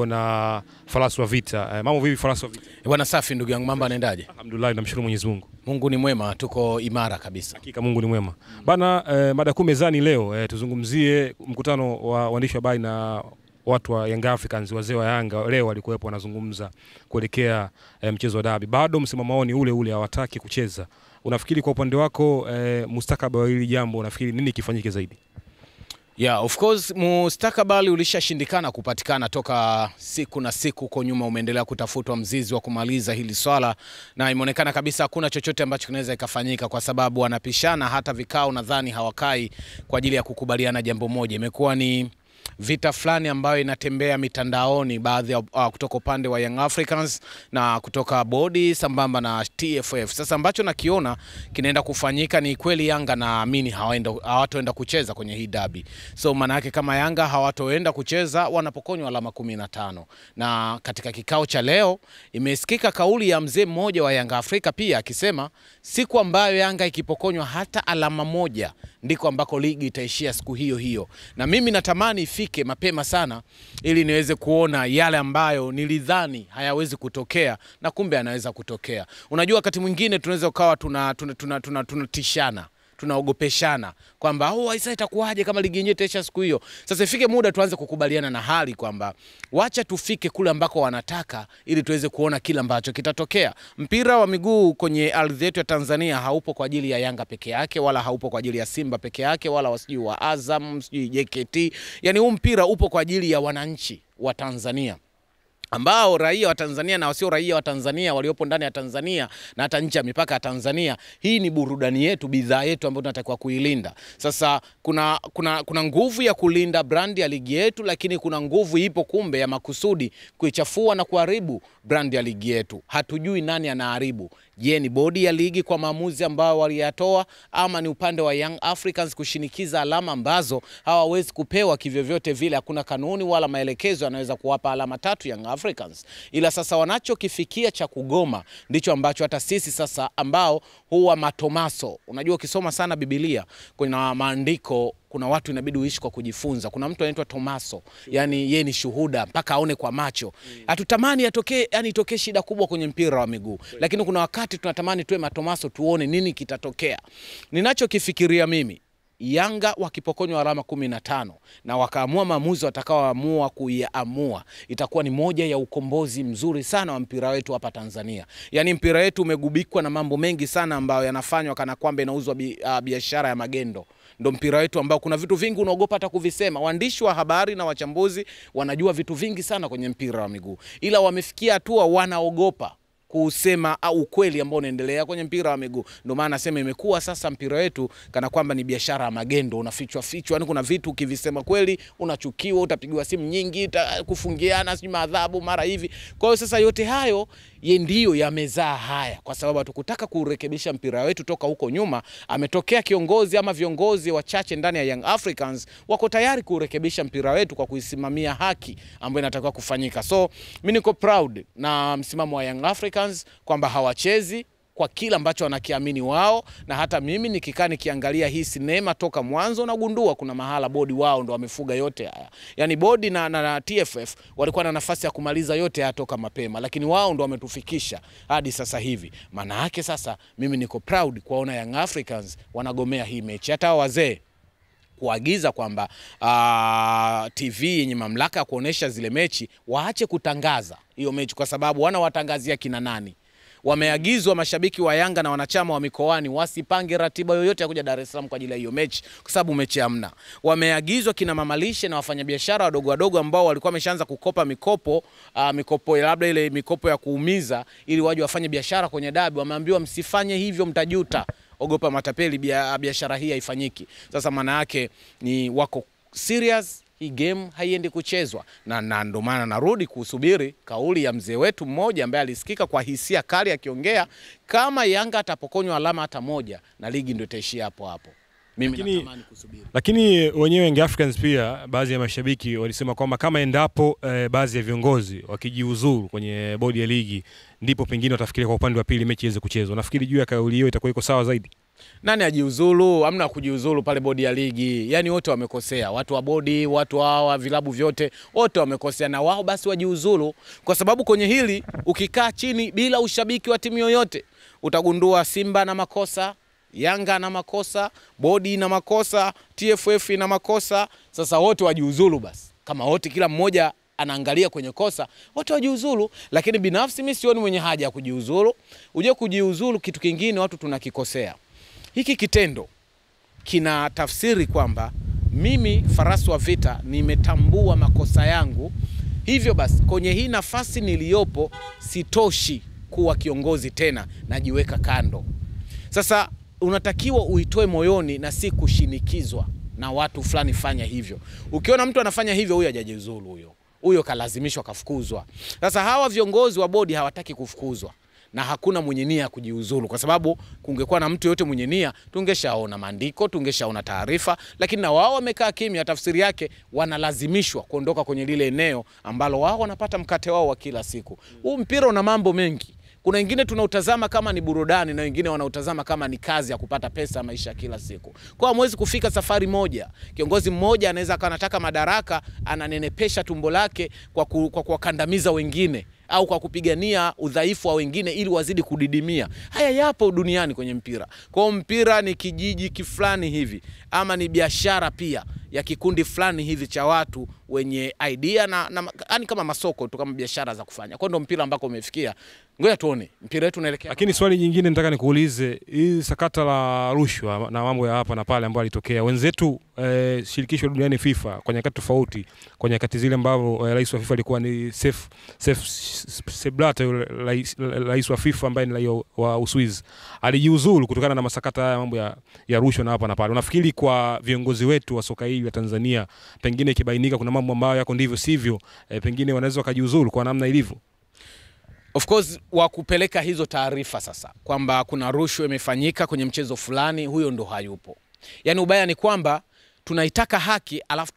Na Farasi wa Vita. Mambo vipi Farasi wa Vita? Bwana safi ndugu yangu, mambo yanaendaje? Alhamdulillah, namshukuru Mwenyezi Mungu. Mungu ni mwema, tuko imara kabisa. Hakika Mungu ni mwema. Bana, mada kuu mezani leo, tuzungumzie mkutano wa waandishi wa habari na watu wa Young Africans, wazee wa Yanga leo walikuwepo wanazungumza kuelekea mchezo wa dabi. Bado msimamo wao ni ule ule, hawataki kucheza. Unafikiri kwa upande wako mustakabali wa hili jambo, unafikiri nini kifanyike zaidi? Yeah, of course mustakabali ulishashindikana kupatikana toka siku na siku kwa nyuma, umeendelea kutafutwa mzizi wa kumaliza hili swala, na imeonekana kabisa hakuna chochote ambacho kinaweza ikafanyika kwa sababu wanapishana, hata vikao nadhani hawakai kwa ajili ya kukubaliana jambo moja. Imekuwa ni vita fulani ambayo inatembea mitandaoni, baadhi ya kutoka upande wa Young Africans na kutoka bodi sambamba na TFF. Sasa ambacho nakiona kinaenda kufanyika ni kweli Yanga naamini hawatoenda kucheza kwenye hii dabi. So maana yake kama Yanga hawatoenda kucheza wanapokonywa alama 15. Na katika kikao cha leo imesikika kauli ya mzee mmoja wa Yanga Afrika pia akisema siku ambayo Yanga ikipokonywa hata alama moja ndiko ambako ligi itaishia siku hiyo hiyo. Na mimi natamani ifike mapema sana ili niweze kuona yale ambayo nilidhani hayawezi kutokea na kumbe yanaweza kutokea. Unajua wakati mwingine tunaweza ukawa tunatishana, tunaogopeshana kwamba sasa itakuwaje kama ligi yenyewe itaisha siku hiyo. Sasa ifike muda tuanze kukubaliana na hali kwamba wacha tufike kule ambako wanataka ili tuweze kuona kila ambacho kitatokea. Mpira wa miguu kwenye ardhi yetu ya Tanzania haupo kwa ajili ya Yanga peke yake, wala haupo kwa ajili ya Simba peke yake, wala wasijui wa Azam, sijui JKT. Yaani huu mpira upo kwa ajili ya wananchi wa Tanzania, ambao raia wa Tanzania na wasio raia wa Tanzania waliopo ndani ya Tanzania na hata nje ya mipaka ya Tanzania. Hii ni burudani yetu, bidhaa yetu ambayo tunatakiwa kuilinda. Sasa kuna nguvu ya kulinda brand ya ligi yetu, lakini kuna nguvu ipo kumbe ya makusudi kuichafua na kuharibu brand ya ligi yetu. Hatujui nani anaharibu. Je, ni bodi ya ligi kwa maamuzi ambao waliyatoa, ama ni upande wa Young Africans kushinikiza alama ambazo hawawezi kupewa kivyovyote vile? Hakuna kanuni wala maelekezo yanaweza kuwapa alama 3 Young Africans. Ila sasa wanachokifikia cha kugoma ndicho ambacho hata sisi sasa ambao huwa matomaso. Unajua ukisoma sana Biblia kuna maandiko, kuna watu inabidi uishi kwa kujifunza. Kuna mtu anaitwa Tomaso, yani yeye ni shuhuda mpaka aone kwa macho. Hatutamani itokee shida kubwa kwenye mpira wa miguu, lakini kuna wakati tunatamani tuwe matomaso tuone nini kitatokea. Ninachokifikiria mimi, Yanga wakipokonywa alama 15 na wakaamua maamuzi watakaoamua kuiamua, itakuwa ni moja ya ukombozi mzuri sana wa mpira wetu hapa Tanzania. Yaani mpira wetu umegubikwa na mambo mengi sana ambayo yanafanywa kana kwamba inauzwa biashara ya magendo. Ndo mpira wetu ambao kuna vitu vingi unaogopa hata kuvisema. Waandishi wa habari na wachambuzi wanajua vitu vingi sana kwenye mpira wa miguu, ila wamefikia hatua wanaogopa kusema ukweli ambao unaendelea kwenye mpira wa miguu. Ndio maana nasema imekuwa sasa mpira wetu kana kwamba ni biashara ya magendo, unafichwa. Yaani kuna vitu ukivisema kweli unachukiwa, utapigwa simu nyingi, kufungiana, sijui adhabu mara hivi. Kwa hiyo sasa yote hayo ndio yamezaa haya, kwa sababu hatukutaka kurekebisha mpira wetu toka huko nyuma. Ametokea kiongozi ama viongozi wachache ndani ya Young Africans wako tayari kurekebisha mpira wetu kwa kuisimamia haki ambayo inatakiwa kufanyika. So mimi niko proud na msimamo wa Young Africans kwamba hawachezi kwa kila ambacho wanakiamini wao, na hata mimi nikikaa nikiangalia hii sinema toka mwanzo nagundua kuna mahala bodi wao ndo wamefuga yote haya. Yaani bodi na TFF walikuwa na nafasi ya kumaliza yote haya toka mapema, lakini wao ndo wametufikisha hadi sasa hivi. Maana yake sasa mimi niko proud kuona Young Africans wanagomea hii mechi. Hata wazee kuagiza kwamba TV yenye mamlaka ya kuonesha zile mechi waache kutangaza hiyo mechi, kwa sababu wanawatangazia kina nani? Wameagizwa mashabiki wa Yanga na wanachama wa mikoani wasipange ratiba yoyote ya kuja Dar es Salaam kwa ajili ya hiyo mechi, kwa sababu mechi hamna. Wameagizwa kina mamalishe na wafanyabiashara wadogo ambao walikuwa wameshaanza kukopa mikopo labda ile mikopo ya kuumiza ili waje wafanye biashara kwenye dabi, wameambiwa msifanye hivyo, mtajuta. Ogopa matapeli, biashara hii haifanyiki. Sasa maana yake ni wako serious, hii game haiendi kuchezwa. Na ndo maana narudi kusubiri kauli ya mzee wetu mmoja ambaye alisikika kwa hisia kali akiongea kama Yanga atapokonywa alama hata moja na ligi ndio itaishia hapo hapo. Mimi natamani kusubiri. Lakini wenyewe Young Africans pia baadhi ya mashabiki walisema kwamba kama endapo baadhi ya viongozi wakijiuzuru kwenye bodi ya ligi ndipo pengine watafikiria kwa upande wa pili mechi iweze kuchezwa. Nafikiri juu ya kauli hiyo itakuwa iko sawa zaidi. Nani ajiuzulu? Hamna kujiuzulu pale bodi ya ligi. Yaani wote wamekosea. Watu wa bodi, watu hawa, vilabu vyote, wote wamekosea na wao basi wajiuzulu. Kwa sababu kwenye hili ukikaa chini bila ushabiki wa timu yoyote, utagundua Simba na makosa, Yanga na makosa, bodi na makosa, TFF na makosa. Sasa wote wajiuzulu basi. Kama wote kila mmoja anaangalia kwenye kosa, watu wajiuzulu. Lakini binafsi mimi sioni mwenye haja ya kujiuzulu. Uje kujiuzulu kitu kingine watu tunakikosea. Hiki kitendo kina tafsiri kwamba mimi farasi wa vita nimetambua makosa yangu. Hivyo basi kwenye hii nafasi niliyopo sitoshi kuwa kiongozi tena, najiweka kando. Sasa unatakiwa uitoe moyoni na si kushinikizwa na watu fulani fanya hivyo. Ukiona mtu anafanya hivyo, huyo hajajiuzulu, huyo kalazimishwa, kafukuzwa. Sasa hawa viongozi wa bodi hawataki kufukuzwa na hakuna mwenye nia kujiuzulu, kwa sababu kungekuwa na mtu yote mwenye nia tungeshaona maandiko, tungeshaona taarifa, lakini na wao wamekaa kimya. Tafsiri yake wanalazimishwa kuondoka kwenye lile eneo ambalo wao wanapata mkate wao wa kila siku. Huu mpira una mambo mengi. Kuna wengine tunautazama kama ni burudani na wengine wanautazama kama ni kazi ya kupata pesa maisha kila siku. Kwa hamwezi kufika safari moja. Kiongozi mmoja anaweza kanataka madaraka, ananenepesha tumbo lake kwa kuwakandamiza wengine au kwa kupigania udhaifu wa wengine ili wazidi kudidimia. Haya yapo duniani kwenye mpira. Kwa mpira ni kijiji kiflani hivi, ama ni biashara pia ya kikundi fulani hivi cha watu wenye idea na yani kama masoko tu, kama biashara za kufanya. Kwa ndo mpira ambako umefikia. Ngoja tuone mpira wetu unaelekea. Lakini swali jingine nataka nikuulize, hii sakata la rushwa na mambo ya hapa na pale ambayo alitokea wenzetu, shirikisho duniani FIFA kwa nyakati tofauti, kwa nyakati zile ambapo rais wa FIFA alikuwa ni Sepp Blatter, rais wa FIFA ambaye ni wa Uswizi, alijiuzulu kutokana na masakata haya mambo ya rushwa na hapa na pale. Unafikiri kwa viongozi wetu wa soka hili la Tanzania, pengine ikibainika kuna mambo ambayo yako ndivyo sivyo, pengine wanaweza wakajiuzulu kwa namna ilivyo? Of course wa kupeleka hizo taarifa sasa kwamba kuna rushwa imefanyika kwenye mchezo fulani, huyo ndo hayupo. Yaani ubaya ni kwamba tunaitaka haki alafu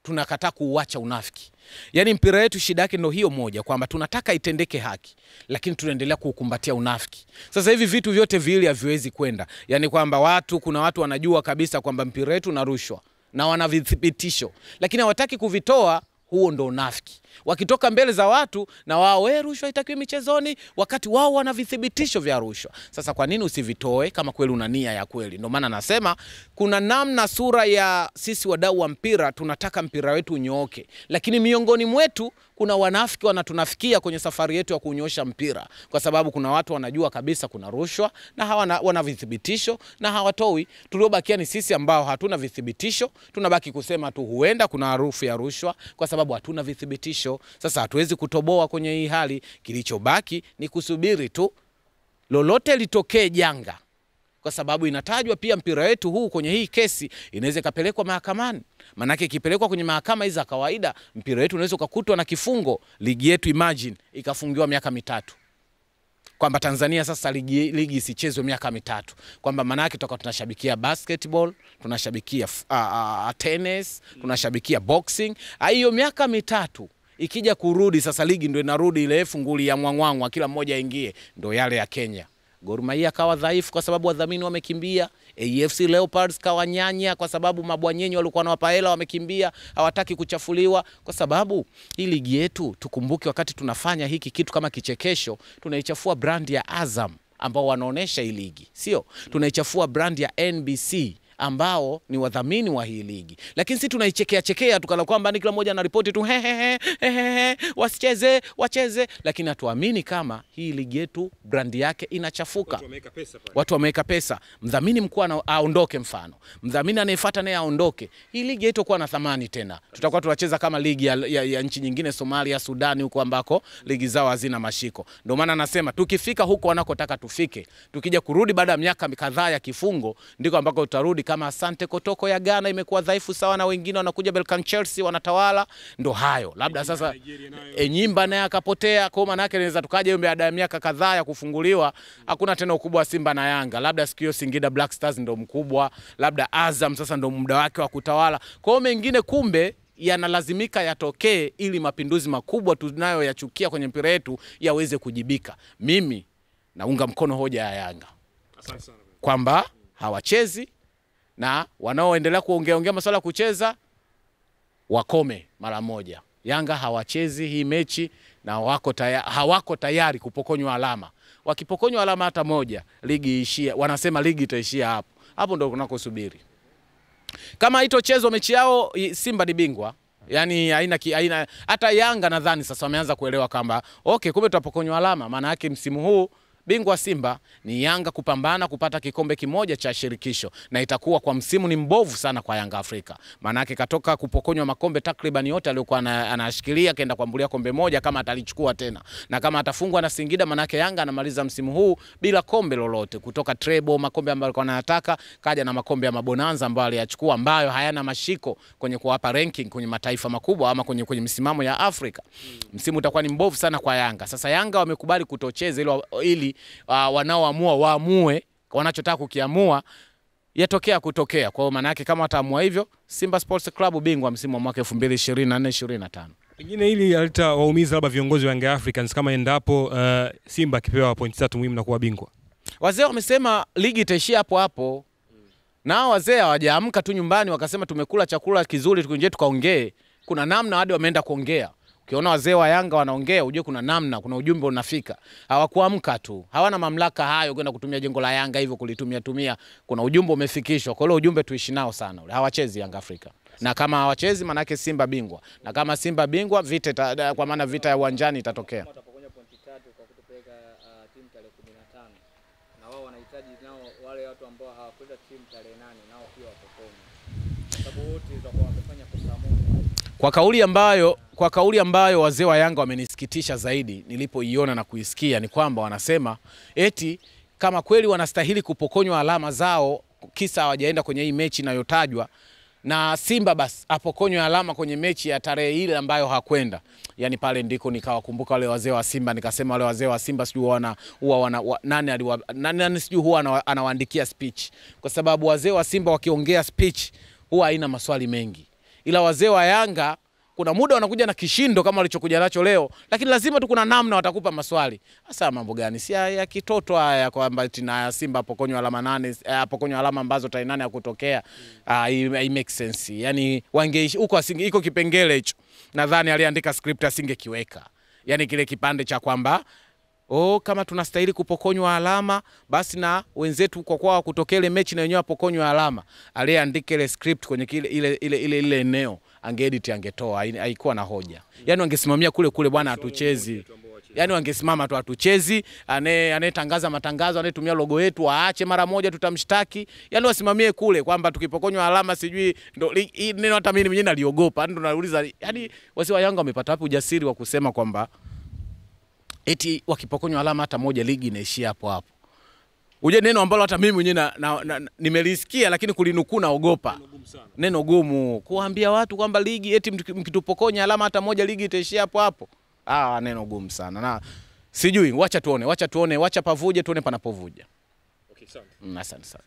tunakataa kuuacha unafiki. Yaani mpira wetu shida yake ndo hiyo moja, kwamba tunataka itendeke haki lakini tunaendelea kukumbatia unafiki. Sasa hivi vitu vyote vile haviwezi kwenda. Yaani kwamba kuna watu wanajua kabisa kwamba mpira wetu na rushwa na wana vithibitisho, lakini hawataki kuvitoa. Huo ndo unafiki. Wakitoka mbele za watu na wao rushwa haitakiwi michezoni, wakati wao wana vithibitisho vya rushwa. Sasa kwa nini usivitoe kama kweli una nia ya kweli? Ndio maana nasema kuna namna sura ya sisi wadau wa mpira tunataka mpira wetu unyooke, lakini miongoni mwetu kuna wanafiki wanatunafikia kwenye safari yetu ya kunyoosha mpira, kwa sababu kuna watu wanajua kabisa kuna rushwa na wana vithibitisho na hawatoi. Tuliobakia ni sisi ambao hatuna vithibitisho, tunabaki kusema tu huenda kuna harufu ya rushwa kwa sababu hatuna vithibitisho. Sasa hatuwezi kutoboa kwenye hii hali. Kilichobaki ni kusubiri tu lolote litokee janga, kwa sababu inatajwa pia mpira wetu huu kwenye hii kesi inaweza kapelekwa mahakamani. Manake ikipelekwa kwenye mahakama hizo kawaida, mpira wetu unaweza kukutwa na kifungo. Ligi yetu imagine ikafungiwa miaka 3. Kwamba Tanzania sasa ligi isichezwe miaka 3. Kwamba manake tutakuwa tunashabikia basketball, tunashabikia tennis, tunashabikia boxing. Hiyo miaka 3 ikija kurudi sasa ligi ndio inarudi ile funguli ya mwangwangwa kila mmoja aingie, ndio yale ya Kenya. Gor Mahia kawa dhaifu kwa sababu wadhamini wamekimbia. AFC Leopards kawa nyanya kwa sababu mabwanyenyi walikuwa wanawapa hela wamekimbia, hawataki kuchafuliwa. Kwa sababu hii ligi yetu, tukumbuke wakati tunafanya hiki kitu kama kichekesho, tunaichafua brand ya Azam ambao wanaonesha hii ligi. Sio, tunaichafua brand ya NBC ambao ni wadhamini wa hii ligi. Lakini sisi tunaichekea tukala kwamba ni kila mmoja anaripoti tu wacheze, lakini hatuamini kama hii ligi yetu brand yake inachafuka. Watu wameweka pesa. Mdhamini mkuu aondoke, mfano mdhamini anayefuata naye aondoke, hii ligi yetu kwa na thamani tena. Tutakuwa tunacheza kama ligi ya nchi nyingine, Somalia, Sudani, huko ambako ligi zao hazina mashiko. Ndio maana nasema tukifika huko wanakotaka tufike, tukija kurudi baada ya miaka kadhaa ya kifungo, ndiko ambako utarudi kama Asante Kotoko ya Ghana imekuwa dhaifu sawa na wengine wanakuja Belkan Chelsea wanatawala. Ndo hayo. Labda sasa Nyimba naye akapotea, kwa maana yake inaweza tukaje baada ya miaka kadhaa ya kufunguliwa hakuna tena ukubwa wa Simba na Yanga. Labda sikio Singida Black Stars ndo mkubwa, labda Azam sasa ndo muda wake wa kutawala. Kwa hiyo mengine kumbe yanalazimika yatokee ili mapinduzi makubwa tunayo yachukia kwenye mpira wetu yaweze kujibika. Mimi naunga mkono hoja ya Yanga. Asante sana. kwamba hawachezi, na wanaoendelea kuongea masuala ya kucheza wakome mara moja. Yanga hawachezi hii mechi na hawako tayari kupokonywa alama. Wakipokonywa alama hata moja, ligi ishia. Wanasema ligi itaishia hapo. Hapo ndio kunakosubiri. Kama haitochezwa mechi yao, Simba ni bingwa. Yani haina hata Yanga nadhani sasa wameanza kuelewa kwamba okay, kumbe tutapokonywa alama. Maana yake msimu huu bingwa Simba ni Yanga kupambana kupata kikombe kimoja cha shirikisho, na itakuwa kwa msimu ni mbovu sana kwa Yanga Afrika. Maana yake katoka kupokonywa makombe takriban yote aliyokuwa anashikilia, kaenda kuambulia kombe moja kama atalichukua tena. Na kama atafungwa na Singida, maana yake Yanga anamaliza msimu huu bila kombe lolote, kutoka treble, makombe ambayo alikuwa anayataka, kaja na makombe ya mabonanza ambayo aliyachukua, ambayo hayana mashiko kwenye kuwapa ranking kwenye mataifa makubwa ama kwenye misimamo ya Afrika. Msimu utakuwa ni mbovu sana kwa Yanga. Sasa Yanga wamekubali kutocheza ili wanaoamua waamue wanachotaka kukiamua, yatokea kutokea. Kwa maana yake kama wataamua hivyo, Simba Sports Club bingwa msimu wa mwaka 2024-2025. Pengine hili waumiza labda viongozi wa Young Africans kama endapo Simba akipewa pointi 3 muhimu na kuwa bingwa. Wazee wamesema ligi itaishia hapo hapo. Nao wazee hawajaamka tu nyumbani wakasema tumekula chakula kizuri tukunje tukaongee. Kuna namna hadi wameenda kuongea. Ukiona wazee wa Yanga wanaongea, ujue kuna namna, kuna ujumbe unafika. Hawakuamka tu. Hawana mamlaka hayo kwenda kutumia jengo la Yanga hivyo kulitumia. Kuna ujumbe umefikishwa. Kwa hiyo ujumbe tuishi nao sana. Hawachezi Yanga Afrika. Na kama hawachezi maana yake Simba bingwa. Na kama Simba bingwa, vita kwa maana vita ya uwanjani itatokea. Watapokonya pointi 3 kwa kutopeleka timu tarehe 15. Na wao wanahitaji nao wale watu ambao hawakwenda timu tarehe 8 nao pia wapokonye. Sababu wote watakuwa wamefanya kosa moja. Kwa kauli ambayo wazee wa Yanga wamenisikitisha zaidi nilipoiona na kuisikia ni kwamba wanasema eti kama kweli wanastahili kupokonywa alama zao kisa hawajaenda kwenye hii mechi inayotajwa, na Simba basi apokonywe alama kwenye mechi ya tarehe ile ambayo hakwenda. Yani pale ndiko nikawakumbuka wale wazee wa Simba, nikasema wale wazee wa Simba sijui nani sijui huwa anawaandikia speech, kwa sababu wazee wa Simba wakiongea speech huwa haina maswali mengi, ila wazee wa Yanga kuna muda wanakuja na kishindo kama walichokuja nacho leo, lakini lazima tu kuna namna watakupa maswali. Sasa mambo gani? Si ya kitoto haya kwamba tina Simba apokonywa alama 8, apokonywa alama ambazo tarehe 8 ya kutokea. It makes sense. Yani wangeishi huko iko kipengele hicho. Nadhani aliandika script asingekiweka. Yani kile kipande cha kwamba kama tunastahili kupokonywa alama basi na wenzetu kwa kutokea ile mechi na wenyewe apokonywa alama. Aliandika ile script kwenye ile eneo, angeedit angetoa, haikuwa na hoja. Yani wangesimamia kule bwana hatuchezi. Yani wangesimama tu hatuchezi, anayetangaza matangazo, anayetumia logo yetu waache mara moja tutamshtaki. Yani wasimamie kule kwamba tukipokonywa alama sijui ndo neno hata mimi mwenyewe naliogopa. Ndo nauliza, yani wasi wa Yanga wamepata wapi ujasiri wa kusema kwamba eti wakipokonywa alama hata moja ligi inaishia hapo hapo. Uje neno ambalo hata mimi mwenyewe nimelisikia lakini kulinukuu naogopa. Neno gumu kuambia watu kwamba ligi eti mkitupokonya alama hata moja ligi itaishia hapo hapo. Neno gumu sana. Na sijui, wacha tuone, wacha pavuje tuone panapovuja. Okay, asante. Asante sana.